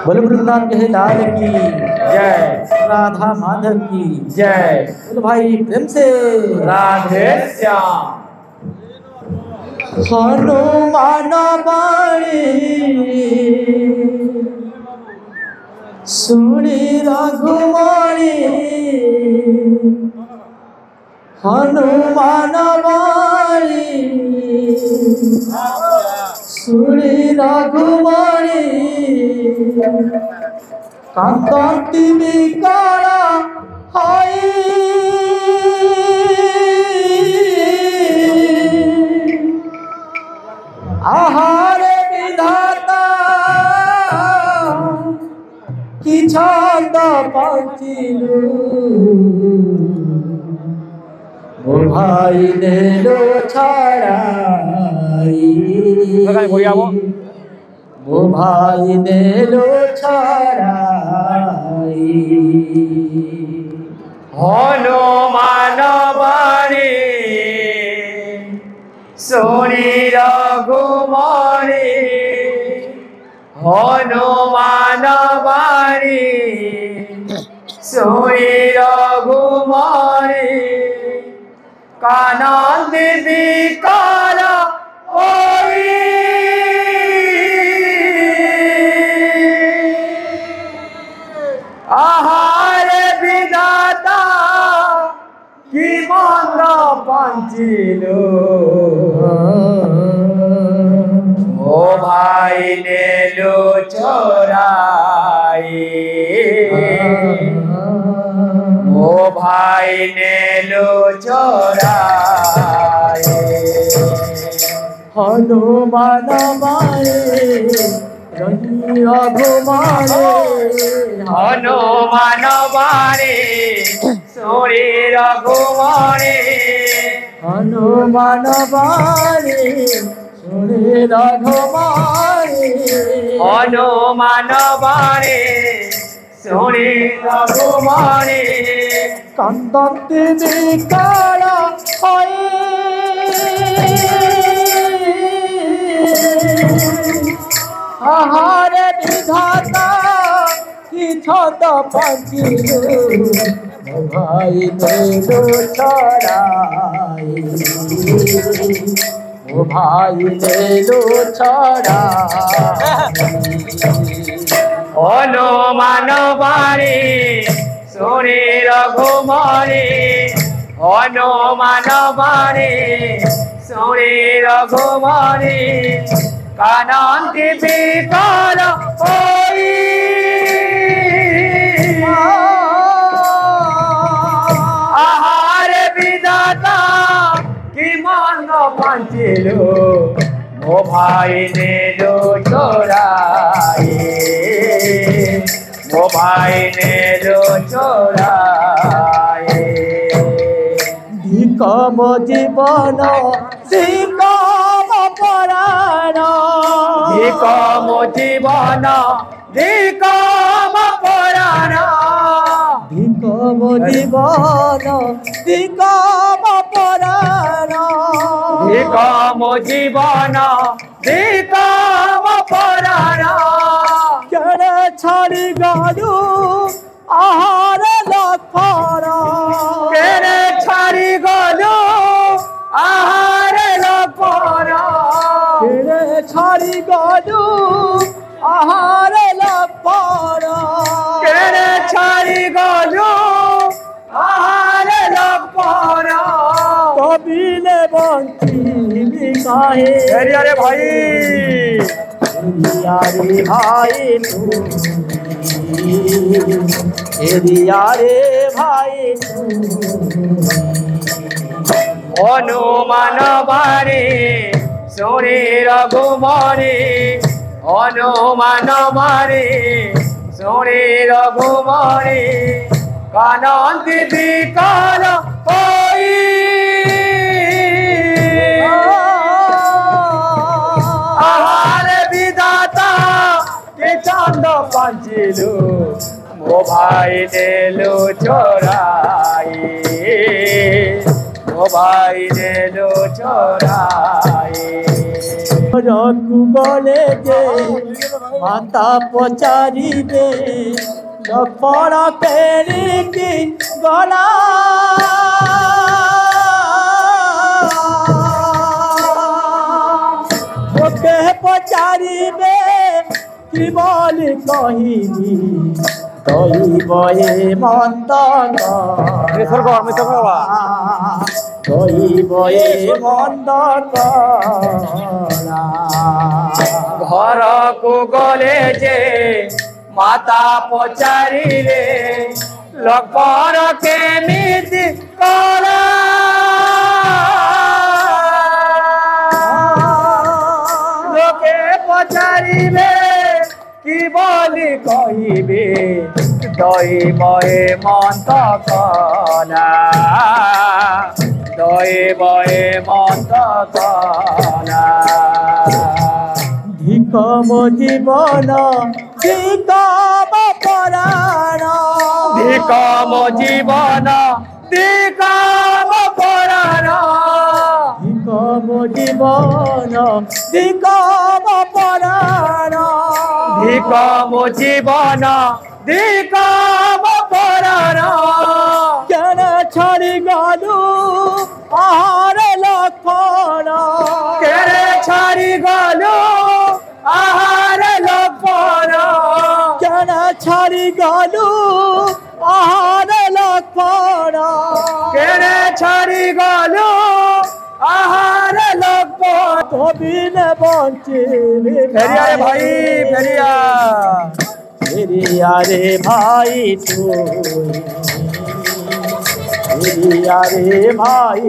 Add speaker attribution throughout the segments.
Speaker 1: बोल वृंदावन के लाल की
Speaker 2: जय,
Speaker 1: राधा माधव की
Speaker 2: जय।
Speaker 1: बोल भाई प्रेम से
Speaker 2: राधे श्याम।
Speaker 1: हनुमान बाणी सुनी रघुमणि हनुमान बाणी सुनी रघुमणि कांति विकल हई आहार विधाता कि छंद पंचिलु ओ भाई नेलो छड़ाई ओ भाई नेलो छड़ाई
Speaker 2: हनुमान बाणी सुनी रघुमणि हनुमान बाणी सुनी रघुमणि कानन विकल होई आहार विधाता कि मंद पंचिलो ओ भाई ने लो चोराई ओ भाई ने लो चोराई
Speaker 1: हनुमान मारे रघुमारे
Speaker 2: हनुमान बाणी सुनी रघुमणि
Speaker 1: हनुमान बारे सुने रघुमारे
Speaker 2: हनुमान बाणी सुनी रघुमणि
Speaker 1: कांति विकल आहार विधाता कि छंद पंचिलु भाई नेलो छड़ाई ओ भाई नेलो छड़ाई
Speaker 2: हनुमान बाणी सुनी रघुमणि हनुमान बाणी सुनी रघुमणि कानन विकल होई आहार विधाता कि मंद पंचिलो ओ भाई ने लो चोराई ओ भाई ने लो चोराई
Speaker 1: धिकम जीवन धिकम पराण
Speaker 2: धिकम जीवन धिकम पुराण
Speaker 1: धिकम जीवन धिकम पराण
Speaker 2: धिकम जीवन धिकम पुराण
Speaker 1: केड़े छाड़ी गाड़ू आहार लखन
Speaker 2: केरे छाड़ी गलू आहार लखन
Speaker 1: केड़े छाड़ी गाड़ू आहार लखन
Speaker 2: केरे छाड़ी गलू आहार लखन
Speaker 1: कबिले बंसी काहे
Speaker 2: अरे भाई
Speaker 1: रे भाई तू रे भाई
Speaker 2: हनुमान बाणी सुनी रघुमणि हनुमान बाणी सुनी रघुमणि कानन विकल होई आहार विधाता के चंद पंचिलु ओ भाई नेलो चोराई ओ भाई नेलो चोराई
Speaker 1: ରକୁ ଗଲେ ଯେ ମାତା ପଚାରିବେ ଲକ୍ଷ୍ମଣ କେଣିକି ଗଲା ଲୋକେ ପଚାରିବେ କି ବୋଲି କହିବି କହିବ ଏ ମନ୍ଦ କହିବ ଏ ମନ୍ଦ
Speaker 2: ଘରକୁ ଗଲେ ଯେ ମାତା ପଚାରିଲେ ଲକ୍ଷ୍ମଣ କେମିତି କଲା ଲୋକେ ପଚାରିବେ କି ବୋଲି କହିବେ ଦଇବ ଏ ମନ୍ଦ କଲା ଦଇବ ଏ ମନ୍ଦ କଲା
Speaker 1: ଧିକ ମୋ ଜୀବନ ଧିକ ମୋ ପରାଣ
Speaker 2: ଧିକ ମୋ ଜୀବନ ଧିକ ମୋ ପରାଣ
Speaker 1: ଧିକ ମୋ ଜୀବନ ଧିକ ମୋ ପରାଣ
Speaker 2: ଧିକ ମୋ ଜୀବନ ଧିକ ମୋ ପରାଣ
Speaker 1: କେଣ ଛାଡ଼ି ଗଲୁ ଆହାର ଲକ୍ଷ୍ମଣ
Speaker 2: କେରେ ଛାଡ଼ି ଗଲୁ ଆହାର ଲକ୍ଷ୍ମଣ
Speaker 1: କେଣ ଛାଡ଼ି ଗଲୁ ଆହାର ଲକ୍ଷ୍ମଣ
Speaker 2: କେରେ ଛାଡ଼ି ଗଲୁ ଆହାର ଲକ୍ଷ୍ମଣ
Speaker 1: କବିଲେ ବଞ୍ଚିବି
Speaker 2: ଫେରିଆ ରେ ଭାଇ ଫେରିଆ
Speaker 1: ফেরিয়া রে ভাই তুই ফেরিয়া রে ভাই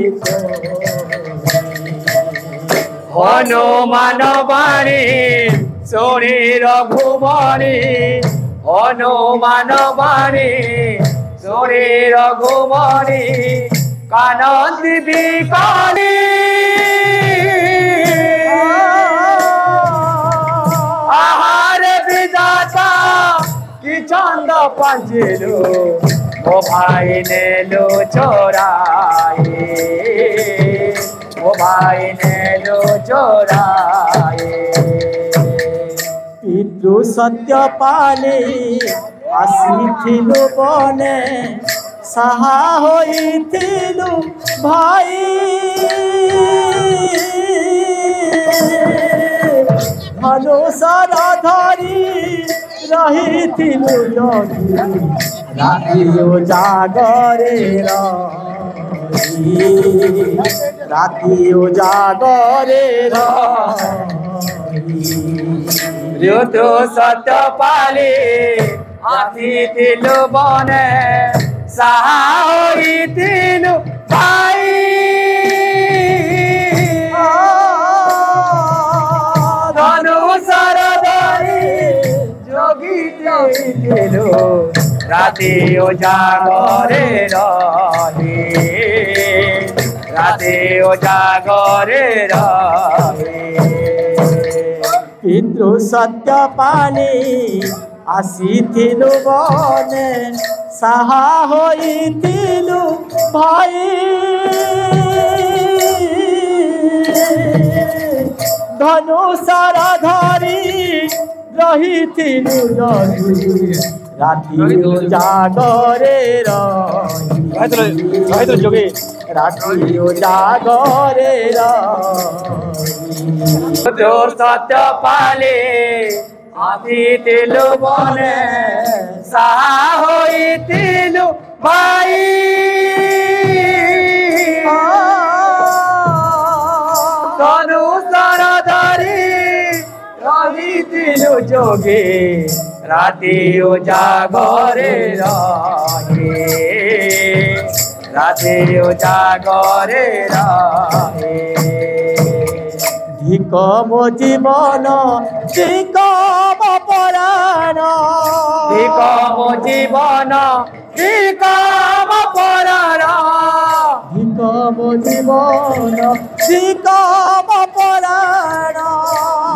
Speaker 2: হনুমান বাণী শোনে রঘুমণি হনুমান বাণী শোনে রঘুমণি কানন্দি বিকালী चंद पंजलू वो भाई ने लो चोराए वो भाई ने लो चोराए
Speaker 1: पितृ सत्य पाली आसीथिलु बने साहा होइथिलु भाई धनुषर धरी रहिथिलु जगी राति उजागरे रही राति उजागरे रही
Speaker 2: ऋतु सत्य पाली आसीथिलु बने साहा होइथिलु भाई धनुषर धरी जोगिथिलु राति उजागरे रही राति उजागरे रही
Speaker 1: पितृ सत्य पाली आसीथिलु बने साहा होइथिलु भाई धनुषर धरी रहिथिलु जगी राति उजागरे रही राति उजागरे रही
Speaker 2: जोर सत्य पाले आसीथिलु बने साहा होइथिलु भाई धनुषर धरी रहिथिलु जोगी राति उजागरे रही राति उजागरे रही
Speaker 1: धिक मो जीवन धिक मो पराण
Speaker 2: धिक मो जीवन धिक मो पराण
Speaker 1: धिक मो जीवन धिक मो पराण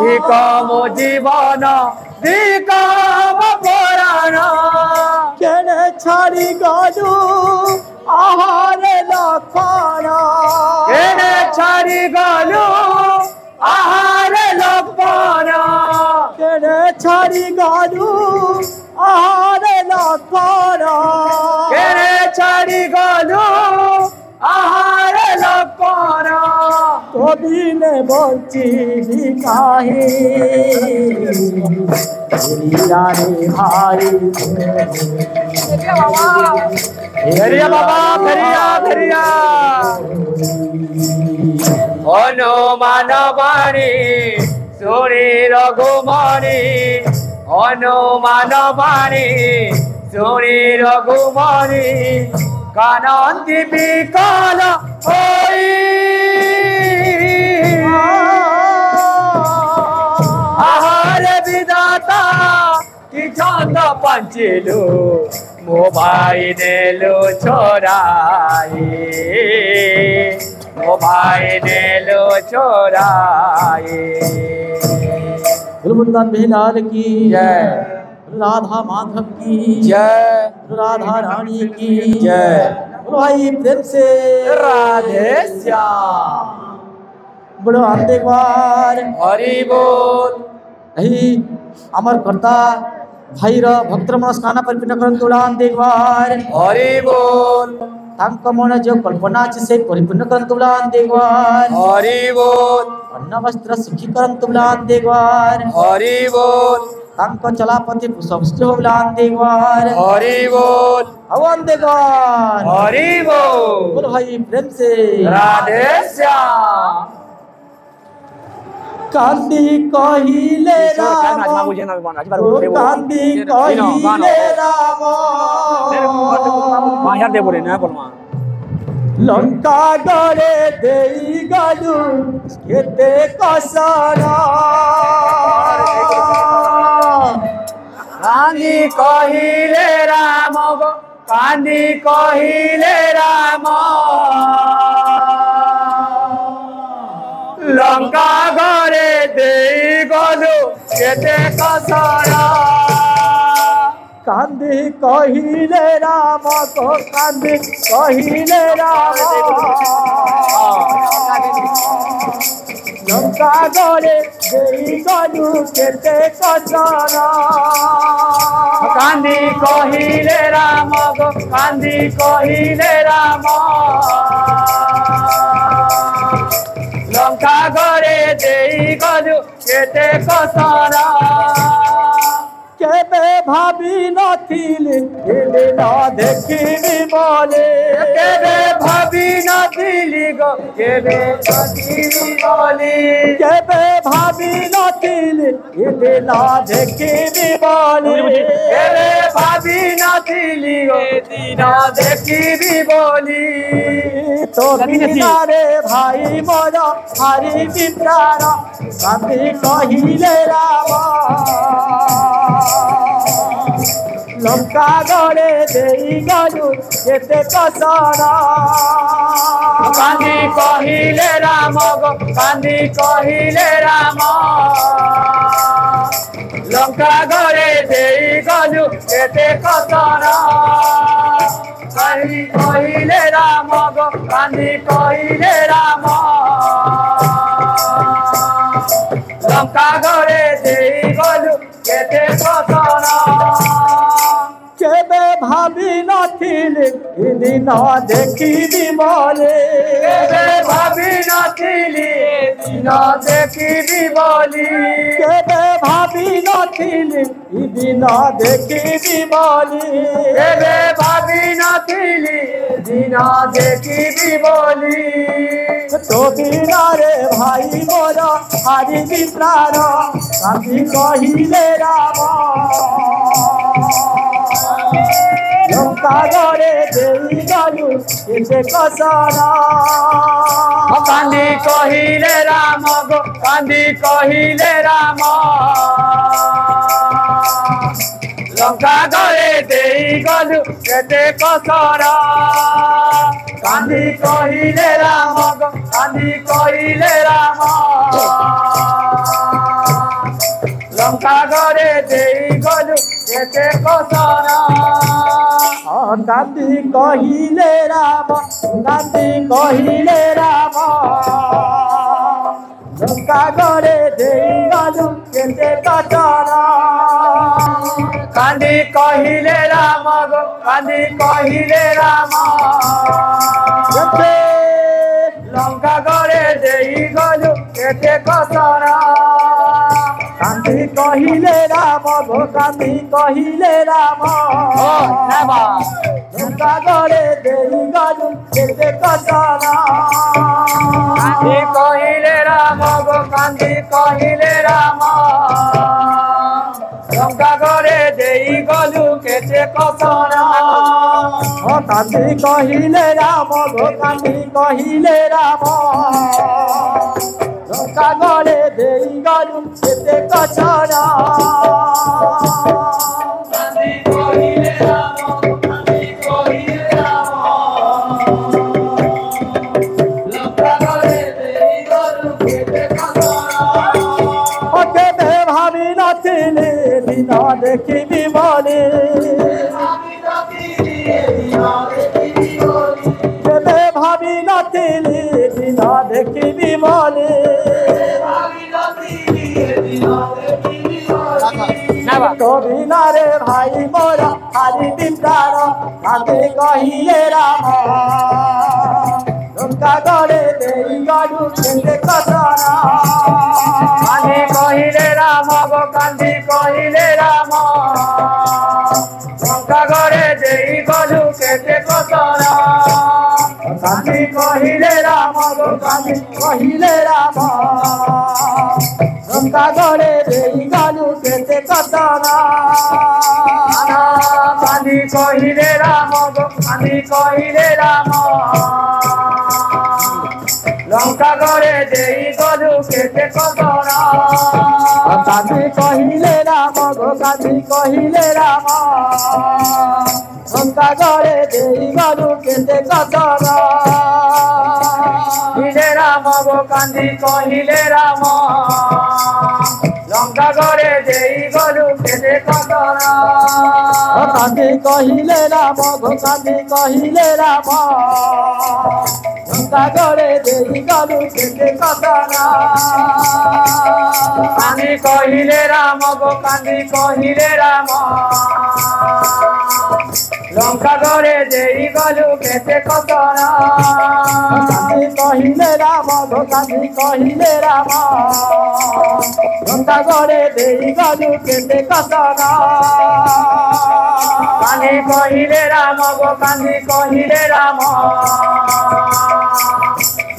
Speaker 2: धिक मो जीवन धिक मो पराण
Speaker 1: केने छाड़ी गलु आहार लक्ष्मण
Speaker 2: केने छाड़ी गलु आहार
Speaker 1: बिने बंची काहे फेरिया रे भाई
Speaker 2: फेरिया बाबा फेरिया फेरिया हनुमान बाणी सुनी रघुमणि हनुमान बाणी सुनी रघुमणि कानन्ति विकल होई आहार विदाता कि छंद पंचिलु मो भाई नेलु छोराई मो भाई नेलु छोराई।
Speaker 1: वृंदावन बिहार की
Speaker 2: जय
Speaker 1: राधा माधव की
Speaker 2: जय
Speaker 1: राधा रानी की
Speaker 2: जय
Speaker 1: भाई प्रेम से
Speaker 2: राधे श्याम
Speaker 1: बड़ो आंदेवार
Speaker 2: हरि बोल
Speaker 1: यही अमर कर्ता भाई भक्त मनस्कामना परिपूर्ण करंतु आंदेवार
Speaker 2: हरि बोल
Speaker 1: तांक मन जो कल्पना अछि से परिपूर्ण करंतु आंदेवार
Speaker 2: हरि बोल
Speaker 1: अन्न वस्त्र सुखी करंतु आंदेवार
Speaker 2: हरि बोल
Speaker 1: तांक चलापति पुष्पष्ट हो आंदेवार
Speaker 2: हरि बोल
Speaker 1: अवंदेवार
Speaker 2: हरि बोल
Speaker 1: बोल भाई प्रेम से
Speaker 2: राधे श्याम
Speaker 1: कांदी कहिले राम कांदी कहिले राम लंका गरे देई गलु केते कसरा
Speaker 2: कांदी कहिले राम कांदी कहिले राम लंका घरे देई गलु केते कसरा
Speaker 1: कांदी कहिले राम को कांदी कहिले राम लंका गरे देई गलु केते कसरा
Speaker 2: कांदी कहिले राम कांदी कहिले राम लंका घरे देई गलु केते कसरा
Speaker 1: केबे भाभी नथिली एले न देखिनी बोले
Speaker 2: केबे भाभी नथिली गो केबे नथिली बोली
Speaker 1: केबे भाभी नथिली एले न देखिनी बोले
Speaker 2: केबे भाभी नथिली गो दिन देखिबी बोली
Speaker 1: तो बिनारे भाई मोर हरि मित्रार कांदी कहिले राम लंका गरे देई गलु केते कसरा
Speaker 2: कांदी कहिले राम गो कांदी कहिले राम लंका घरे देई गलु केते कसरा कांदी कहिले राम गो कांदी कहिले राम लंका घरे देई गलु केते कसरा
Speaker 1: केबे भाभी नथिली दिन देखिबी बोले
Speaker 2: केबे भाभी नथिली दिन देखिबी बोली
Speaker 1: केबे भाभी नथिली दिन देखिबी बोली
Speaker 2: केबे भाभी नथिली दिन देखिबी बोली
Speaker 1: तो बिनारे भाई मोर हरि मित्रार कांदी कहिले राम लंका गरे देई गलु केते कसरा
Speaker 2: कांदी कहिले राम गो कांदी कहिले राम लंका घरे देई गलु केते कसरा कांदी कहिले राम गो कांदी कहिले राम लंका घरे देई गलु केते कसरा
Speaker 1: कांदी कहिले राम कांदी कहिले राम लंका गरे देई गलु केते कसरा
Speaker 2: कांदी कहिले राम गो कांदी कहिले राम লঙ্কা করে দেই গলু কেটে কসন
Speaker 1: কান্দি কহিলে রাম গো কান্দি কহিলে রাম লঙ্কা করে দেই গলু কেটে কসন
Speaker 2: কান্দি কহিলে রাম গো কান্দি কহিলে রাম লঙ্কা করে দেই গলু কেটে কসন
Speaker 1: কান্দি কহিলে রাম গো কান্দি কহিলে রাম লঙ্কা করে দেই গলু কেটে কসন
Speaker 2: কান্দি কহিলে রাম কান্দি কহিলে রাম লঙ্কা করে দেই গলু কেটে কসন
Speaker 1: ওকে ভাবি নথিলি দিন দেখিবি বলে ভাবি নথিলি দিন দেখিবি বলে কবিনারে ভাই মোরা হারি বিন্দার কাঁদে কহিলে রাম লঙ্কা গড়ে দেই গড়ু কেটে কসন
Speaker 2: কান্দি কহিলে রাম গো কান্দি কহিলে রাম লঙ্কা করে দেই গলু কেটে কসন
Speaker 1: কান্দি কহিলে রাম গো কান্দি কহিলে রাম লঙ্কা গড়ে দেই গড়ু কেটে কসন
Speaker 2: কান্দি কহিলে রাম গো কান্দি কহিলে রাম লঙ্কা করে দেই গলু কেটে কসন
Speaker 1: কান্দি কহিলে রাম গো কান্দি কহিলে রাম লঙ্কা গড়ে দেই গড়ু কেটে কসন
Speaker 2: কহিলে রাম গো কান্দি কহিলে রাম লঙ্কা করে দেই গলু কেটে কসন
Speaker 1: কান্দি কহিলে রাম গো কান্দি কহিলে রাম লঙ্কা গড়ে দেই গড়ু কেটে কসন
Speaker 2: কান্দি কহিলে রাম গো কান্দি কহিলে রাম লঙ্কা করে দেই গলু কেটে কসন
Speaker 1: কান্দি কহিলে রাম গো কান্দি কহিলে রাম লঙ্কা গড়ে দেই গড়ু কেটে কসন
Speaker 2: কান্দি কহিলে রাম গো কান্দি কহিলে রাম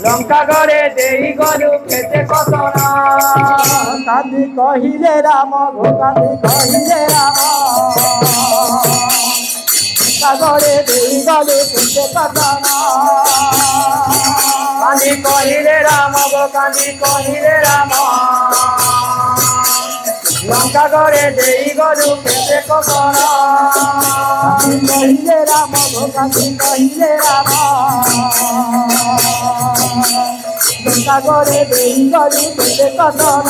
Speaker 2: লঙ্কা করে দেই গলু কেটে কসন
Speaker 1: কান্দি কহিলে রাম গো কান্দি কহিলে রাম সাগরে দেই গলু কেটে কসন
Speaker 2: কান্দি কহিলে রাম গো কান্দি কহিলে রাম লঙ্কা করে দেই গলু কেটে কসন
Speaker 1: কান্দি কহিলে রাম গো কান্দি কহিলে রাম সাগরে দেই গলু কেটে কসন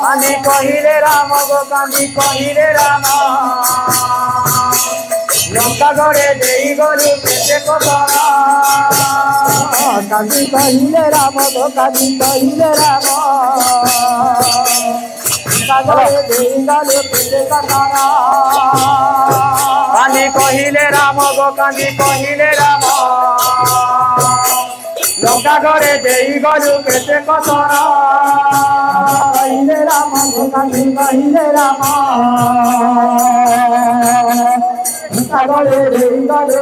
Speaker 2: কান্দি কহিলে রাম গো কান্দি কহিলে রাম লঙ্কা করে দেই গলু কেটে কসন
Speaker 1: কান্দি কহিলে রাম গো কান্দি কহিলে রাম সাগরে দেই গলু কেটে কসন
Speaker 2: কান্দি কহিলে রাম গো কান্দি কহিলে রাম লঙ্কা করে দেই গলু কেটে কসন
Speaker 1: কহিলে রাম গো কান্দি কহিলে রাম সাগরে দেই গলু